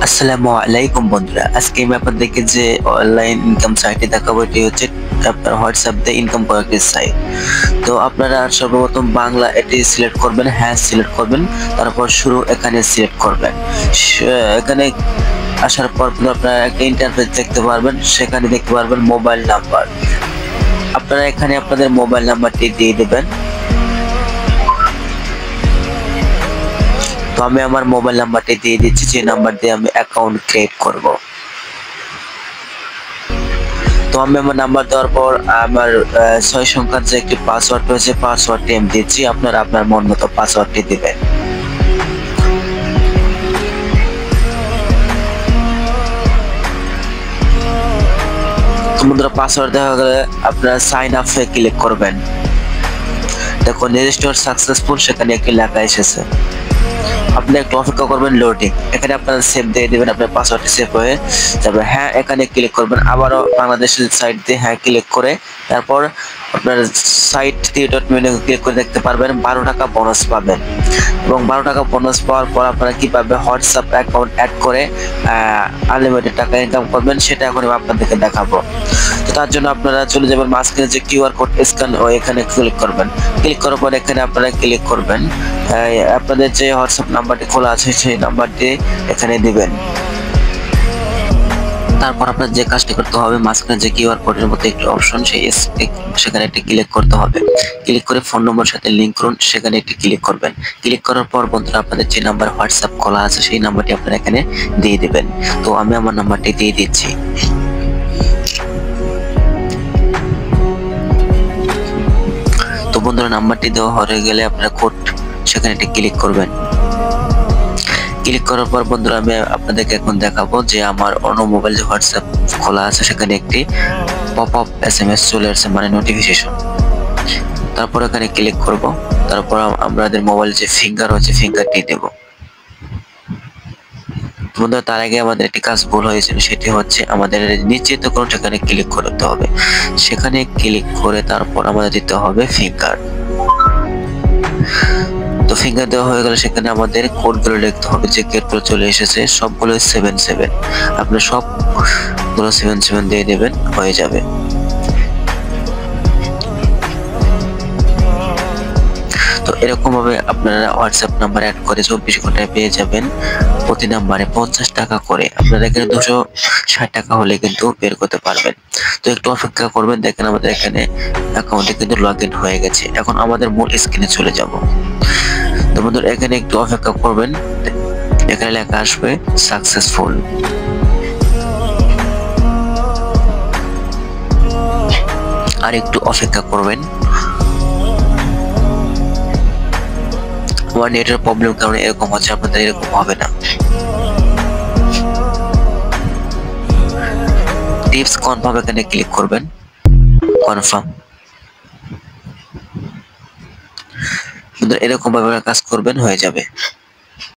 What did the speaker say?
আসসালামু আলাইকুম বন্ধুরা, আজকে আমি আপনাদেরকে যে অনলাইন ইনকাম সাইটে দেখাবো এটি হচ্ছে আপনার হোয়াটসঅ্যাপ দিয়ে ইনকাম করার একটি সাইট। তো আপনারা সর্বপ্রথম বাংলা এটি সিলেক্ট করবেন, হ্যাঁ সিলেক্ট করবেন, তারপর শুরু এখানে সিলেক্ট করবেন। এখানে আসার পর আপনারা একটা ইন্টারফেস দেখতে পারবেন, সেখানে দেখতে পারবেন মোবাইল নাম্বার। আপনারা এখানে আপনাদের মোবাইল নাম্বারটি দিয়ে দেবেন। তো আমি আমার মোবাইল নাম্বারটি দিয়ে দিচ্ছি, যে নাম্বার দিয়ে আমি অ্যাকাউন্ট ক্রিয়েট করব। তো আমি আমার নাম্বার দেওয়ার পর আমার 6 সংখ্যার যে একটি পাসওয়ার্ড রয়েছে, পাসওয়ার্ডটি আমি দিচ্ছি। আপনারা আপনার মন মতো পাসওয়ার্ডটি দিবেন। তো বন্ধুরা, পাসওয়ার্ড দেওয়া গেলে আপনারা সাইন আপে ক্লিক করবেন। দেখুন রেজিস্টার সাকসেসফুল, সেখানে একটি লেখা এসেছে। আপনি একটু অপেক্ষা করবেন, লোডিং। এখানে আপনারা সেভ দিয়ে দিবেন, আপনার পাসওয়ার্ডটি সেভ হয়ে যাবে। হ্যাঁ এখানে ক্লিক করবেন, আবারও বাংলাদেশের সাইট দিয়ে হ্যাঁ ক্লিক করে তারপর আপনার সাইট 3 ডট মেনু ক্লিক করে দেখতে পারবেন 12 টাকা বোনাস পাবেন। এবং 12 টাকা বোনাস পাওয়ার পর আপনারা কিভাবে হোয়াটসঅ্যাপ অ্যাকাউন্ট অ্যাড করে আনলিমিটেড টাকা ইনকাম করবেন সেটা এখন আমি আপনাদেরকে দেখাবো। তো তার জন্য আপনারা চলে যাবেন মাঝখানে যে কিউআর কোড স্ক্যান, ও এখানে ক্লিক করবেন। ক্লিক করার পর এখানে আপনারা ক্লিক করবেন, আপনাদের যে হোয়াটসঅ্যাপ নাম্বারটি খোলা আছে সেই নাম্বারটি এখানে দিবেন। তারপর আপনার যে কাজটি করতে হবে, মাঝখানে যে কিউআর কোডের মতো একটি অপশন, সেখানে একটি ক্লিক করতে হবে। ক্লিক করে ফোন নম্বরের সাথে লিংক করুন, সেখানে একটি ক্লিক করবেন। ক্লিক করার পর বন্ধুরা আপনাদের যে নাম্বার হোয়াটসঅ্যাপ খোলা আছে সেই নাম্বারটি আপনারা এখানে দিয়ে দিবেন। তো আমি আমার নাম্বারটি দিয়ে দিচ্ছি। তো বন্ধুরা, নাম্বারটি দেওয়া হয়ে গেলে আপনারা কোড সেখানে একটি ক্লিক করবেন। ক্লিক করার পর বন্ধুরা আমি আপনাদেরকে এখন দেখাবো যে আমার অন্য মোবাইল যে হোয়াটসঅ্যাপ খোলা আছে সেখানে একটি পপ আপ SMS চলে আসছে, মানে নোটিফিকেশন। তারপর এখানে ক্লিক করব। তারপর আমাদের মোবাইল যে ফিঙ্গার হচ্ছে ফিঙ্গারটি দেব। বন্ধুরা, তার আগে আমাদের একটি কাজ ভুল হয়েছিল, সেটি হচ্ছে আমাদের নিশ্চিত করুন সেখানে ক্লিক করতে হবে। সেখানে ক্লিক করে তারপর আমাদের দিতে হবে ফিঙ্গার। তো ফিঙ্গার দেওয়া হয়ে গেলে সেখানে আমাদের কোডগুলো লিখতে হবে, যে কোডগুলো চলে এসেছে সবগুলো 77। আপনি সবগুলো 77 দিয়ে দেবেন, হয়ে যাবে। তো এরকম ভাবে আপনারা হোয়াটসঅ্যাপ নাম্বার অ্যাড করে 24 ঘন্টায় পেয়ে যাবেন প্রতি নাম্বারে 50 টাকা করে। আপনারা এখানে 260 টাকা হলে কিন্তু বের করতে পারবেন। তো একটু অপেক্ষা করবেন। দেখেন আমাদের এখানে অ্যাকাউন্টে কিন্তু লগ ইন হয়ে গেছে। এখন আমাদের মূল স্ক্রিনে চলে যাব। তো বন্ধুরা, এখানে একটু অপেক্ষা করবেন, এখানে লেখা আসবে সাকসেসফুল। আর একটু অপেক্ষা করবেন। আমার নেটের প্রবলেম কারণে এরকম হচ্ছে, আপনাদের এরকম হবে না। টিপস কনফার্ম এখানে ক্লিক করবেন, কনফার্ম। এরকম ভাবে কাজ করবেন, হয়ে যাবে।